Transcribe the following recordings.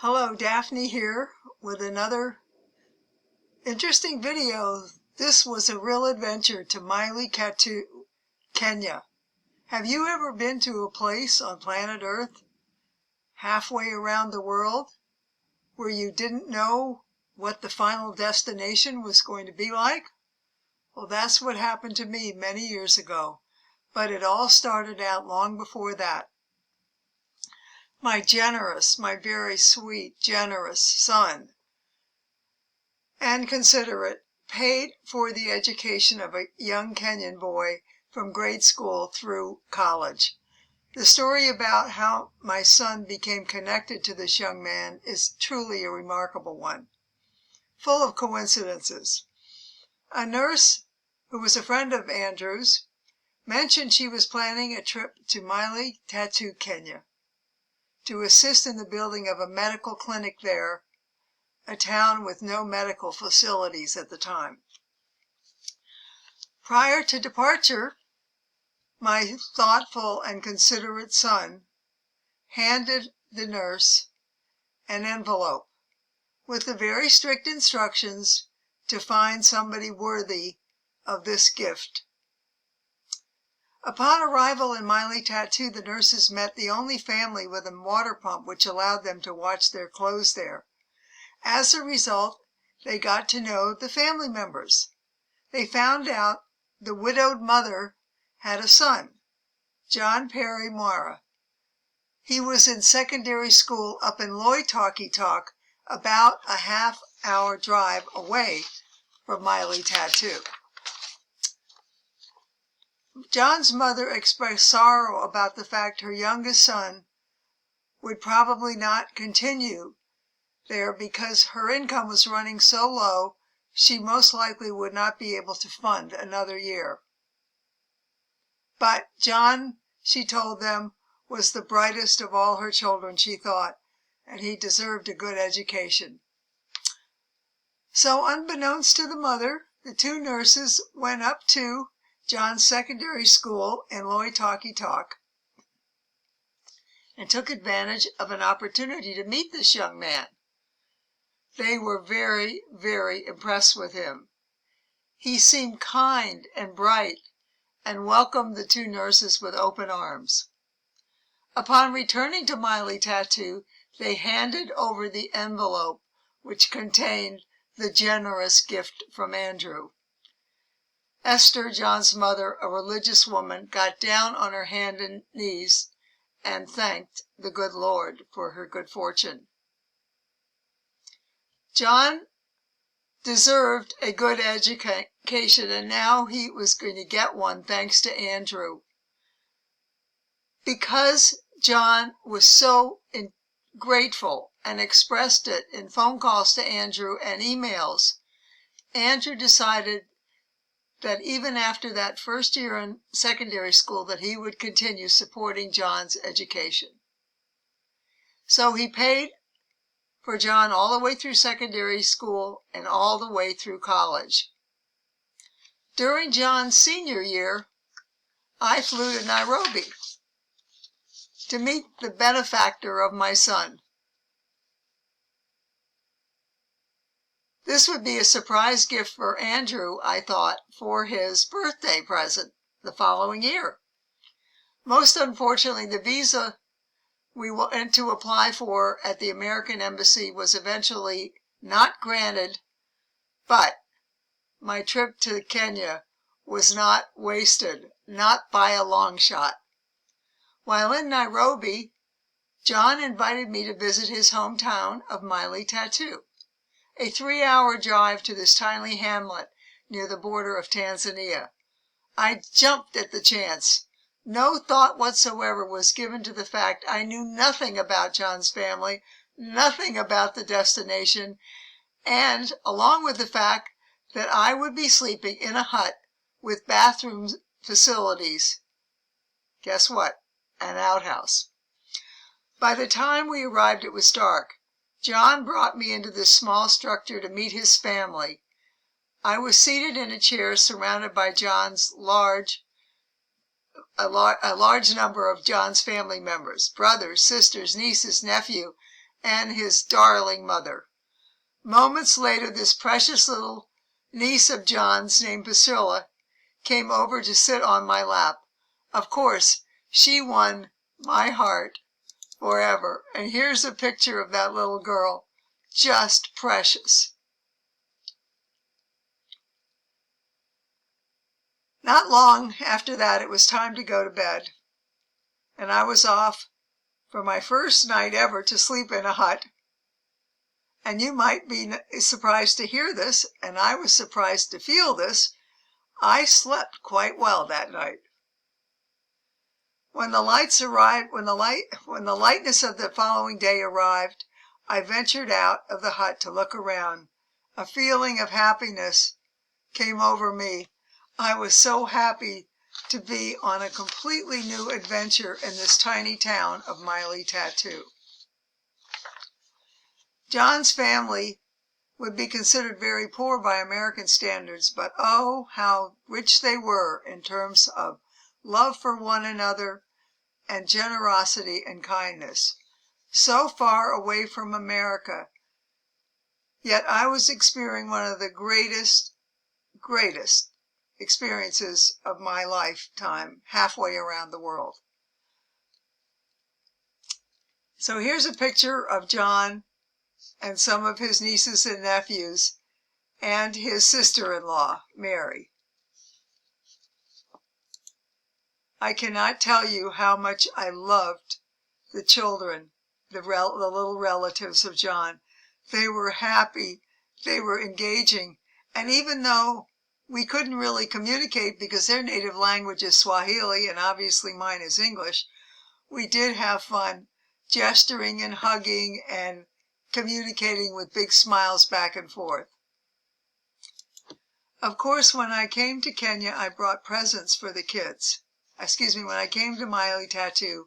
Hello, Daphne here with another interesting video. This was a real adventure to Maili Tatu, Kenya. Have you ever been to a place on planet Earth, halfway around the world, where you didn't know what the final destination was going to be like? Well, that's what happened to me many years ago, but it all started out long before that. My very sweet, generous son, and considerate, paid for the education of a young Kenyan boy from grade school through college. The story about how my son became connected to this young man is truly a remarkable one, full of coincidences. A nurse who was a friend of Andrew's mentioned she was planning a trip to Maili Tatu, Kenya, to assist in the building of a medical clinic there, a town with no medical facilities at the time. Prior to departure, my thoughtful and considerate son handed the nurse an envelope with the very strict instructions to find somebody worthy of this gift. Upon arrival in Maili Tatu, the nurses met the only family with a water pump which allowed them to wash their clothes there. As a result, they got to know the family members. They found out the widowed mother had a son, John Perry Mara. He was in secondary school up in Loitokitok, about a half-hour drive away from Maili Tatu. John's mother expressed sorrow about the fact her youngest son would probably not continue there because her income was running so low she most likely would not be able to fund another year. But John, she told them, was the brightest of all her children, she thought, and he deserved a good education. So unbeknownst to the mother, the two nurses went up to John's secondary school in Loitokitok and took advantage of an opportunity to meet this young man. They were very, very impressed with him. He seemed kind and bright and welcomed the two nurses with open arms. Upon returning to Maili Tatu, they handed over the envelope which contained the generous gift from Andrew. Esther, John's mother, a religious woman, got down on her hands and knees and thanked the good Lord for her good fortune. John deserved a good education, and now he was going to get one thanks to Andrew. Because John was so grateful and expressed it in phone calls to Andrew and emails, Andrew decided that even after that first year in secondary school that he would continue supporting John's education. So he paid for John all the way through secondary school and all the way through college. During John's senior year, I flew to Nairobi to meet the benefactor of my son. This would be a surprise gift for Andrew, I thought, for his birthday present the following year. Most unfortunately, the visa we went to apply for at the American Embassy was eventually not granted, but my trip to Kenya was not wasted, not by a long shot. While in Nairobi, John invited me to visit his hometown of Maili Tatu, a 3-hour drive to this tiny hamlet near the border of Tanzania. I jumped at the chance. No thought whatsoever was given to the fact I knew nothing about John's family, nothing about the destination, and along with the fact that I would be sleeping in a hut with bathroom facilities. Guess what? An outhouse. By the time we arrived, it was dark. John brought me into this small structure to meet his family. I was seated in a chair surrounded by a large number of John's family members, brothers, sisters, nieces, nephew, and his darling mother. Moments later, this precious little niece of John's named Priscilla came over to sit on my lap. Of course, she won my heart forever. And here's a picture of that little girl. Just precious. Not long after that, it was time to go to bed, and I was off for my first night ever to sleep in a hut. And you might be surprised to hear this, and I was surprised to feel this. I slept quite well that night. When the lightness of the following day arrived, I ventured out of the hut to look around. A feeling of happiness came over me. I was so happy to be on a completely new adventure in this tiny town of Maili Tatu. John's family would be considered very poor by American standards, but oh, how rich they were in terms of love for one another and generosity and kindness. So far away from America, yet I was experiencing one of the greatest experiences of my lifetime, halfway around the world. So here's a picture of John and some of his nieces and nephews and his sister-in-law, Mary. I cannot tell you how much I loved the children, the little relatives of John. They were happy, they were engaging, and even though we couldn't really communicate because their native language is Swahili and obviously mine is English, we did have fun gesturing and hugging and communicating with big smiles back and forth. Of course, when I came to Kenya, I brought presents for the kids. When I came to Maili Tatu,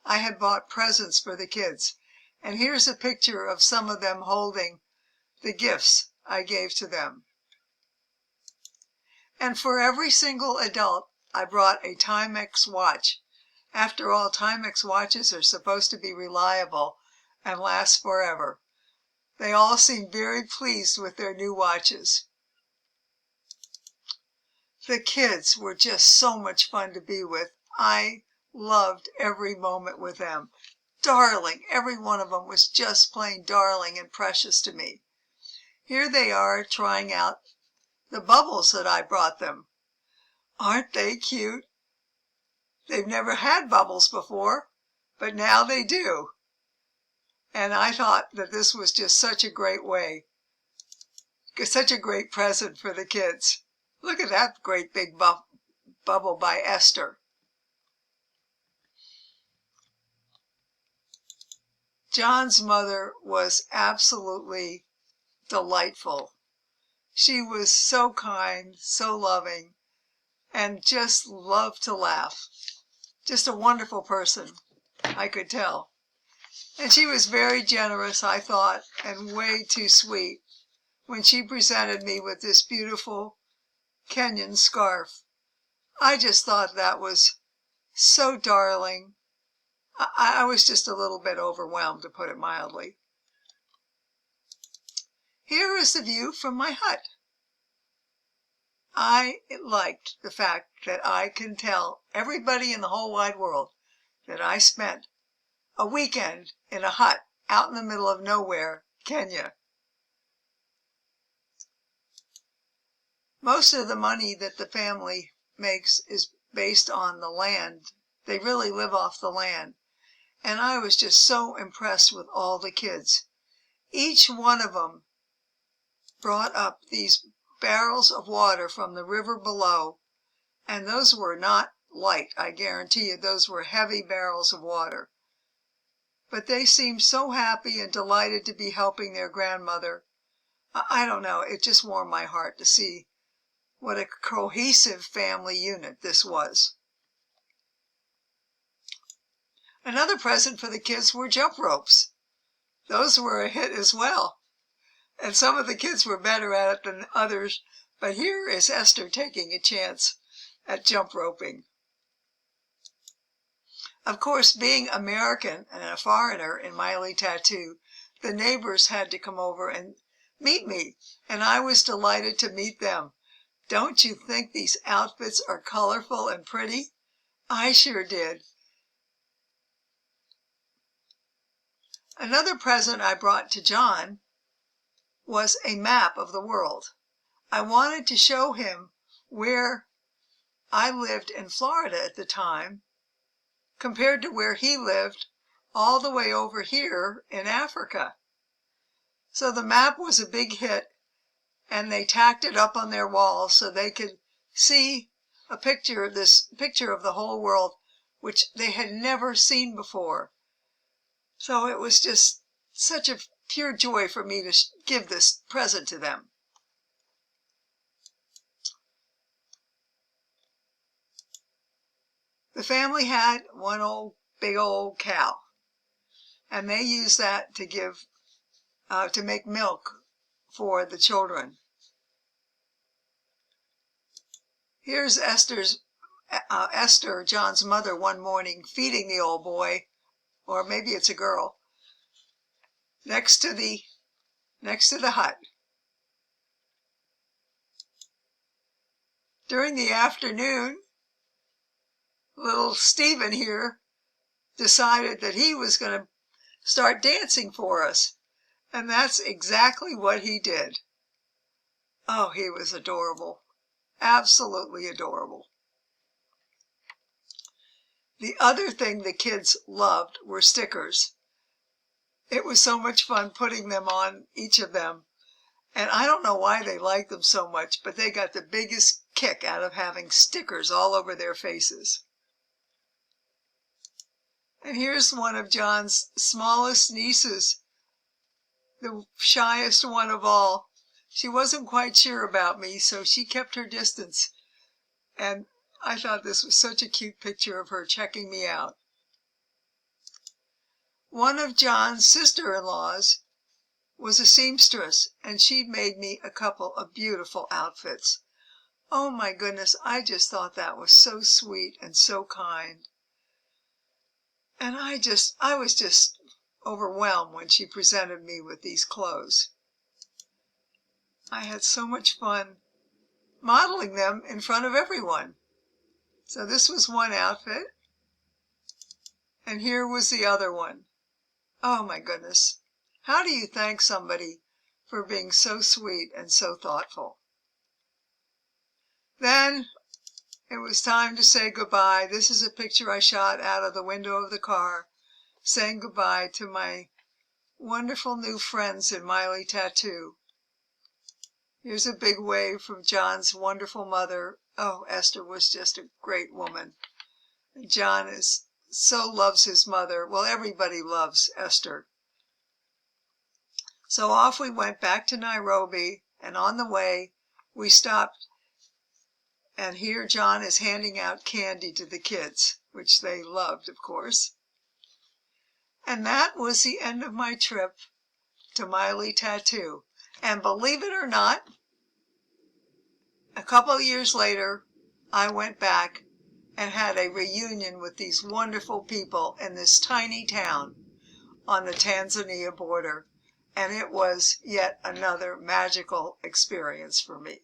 I had bought presents for the kids. And here's a picture of some of them holding the gifts I gave to them. And for every single adult, I brought a Timex watch. After all, Timex watches are supposed to be reliable and last forever. They all seemed very pleased with their new watches. The kids were just so much fun to be with. I loved every moment with them. Darling, every one of them was just plain darling and precious to me. Here they are trying out the bubbles that I brought them. Aren't they cute? They've never had bubbles before, but now they do. And I thought that this was just such a great present for the kids. Look at that great big bubble by Esther. John's mother was absolutely delightful. She was so kind, so loving, and just loved to laugh. Just a wonderful person, I could tell. And she was very generous, I thought, and way too sweet when she presented me with this beautiful Kenyan scarf. I just thought that was so darling. I was just a little bit overwhelmed, to put it mildly. Here is the view from my hut. I liked the fact that I can tell everybody in the whole wide world that I spent a weekend in a hut out in the middle of nowhere, Kenya. Most of the money that the family makes is based on the land. They really live off the land. And I was just so impressed with all the kids. Each one of them brought up these barrels of water from the river below, and those were not light, I guarantee you. Those were heavy barrels of water. But they seemed so happy and delighted to be helping their grandmother. I don't know, it just warmed my heart to see what a cohesive family unit this was. Another present for the kids were jump ropes. Those were a hit as well. And some of the kids were better at it than others, but here is Esther taking a chance at jump roping. Of course, being American and a foreigner in Maili Tatu, the neighbors had to come over and meet me, and I was delighted to meet them. Don't you think these outfits are colorful and pretty? I sure did. Another present I brought to John was a map of the world. I wanted to show him where I lived in Florida at the time compared to where he lived all the way over here in Africa. So the map was a big hit, and they tacked it up on their wall so they could see this picture of the whole world, which they had never seen before. So it was just such a pure joy for me to give this present to them. The family had one big old cow, and they used that to make milk for the children. Here's Esther, John's mother, one morning feeding the old boy, or maybe it's a girl, next to the hut. During the afternoon, little Stephen here decided that he was going to start dancing for us, and that's exactly what he did. Oh, he was adorable. Absolutely adorable. The other thing the kids loved were stickers. It was so much fun putting them on each of them. And I don't know why they liked them so much, but they got the biggest kick out of having stickers all over their faces. And here's one of John's smallest nieces, the shyest one of all. She wasn't quite sure about me, so she kept her distance. And I thought this was such a cute picture of her checking me out. One of John's sister-in-laws was a seamstress, and she'd made me a couple of beautiful outfits. Oh my goodness, I just thought that was so sweet and so kind. And I was just overwhelmed when she presented me with these clothes. I had so much fun modeling them in front of everyone. So this was one outfit, and here was the other one. Oh my goodness. How do you thank somebody for being so sweet and so thoughtful? Then it was time to say goodbye. This is a picture I shot out of the window of the car, saying goodbye to my wonderful new friends in Maili Tatu. Here's a big wave from John's wonderful mother. Oh, Esther was just a great woman. John loves his mother. Well, everybody loves Esther. So off we went back to Nairobi, and on the way we stopped, and here John is handing out candy to the kids, which they loved, of course. And that was the end of my trip to Maili Tatu. And believe it or not, a couple of years later, I went back and had a reunion with these wonderful people in this tiny town on the Tanzania border. And it was yet another magical experience for me.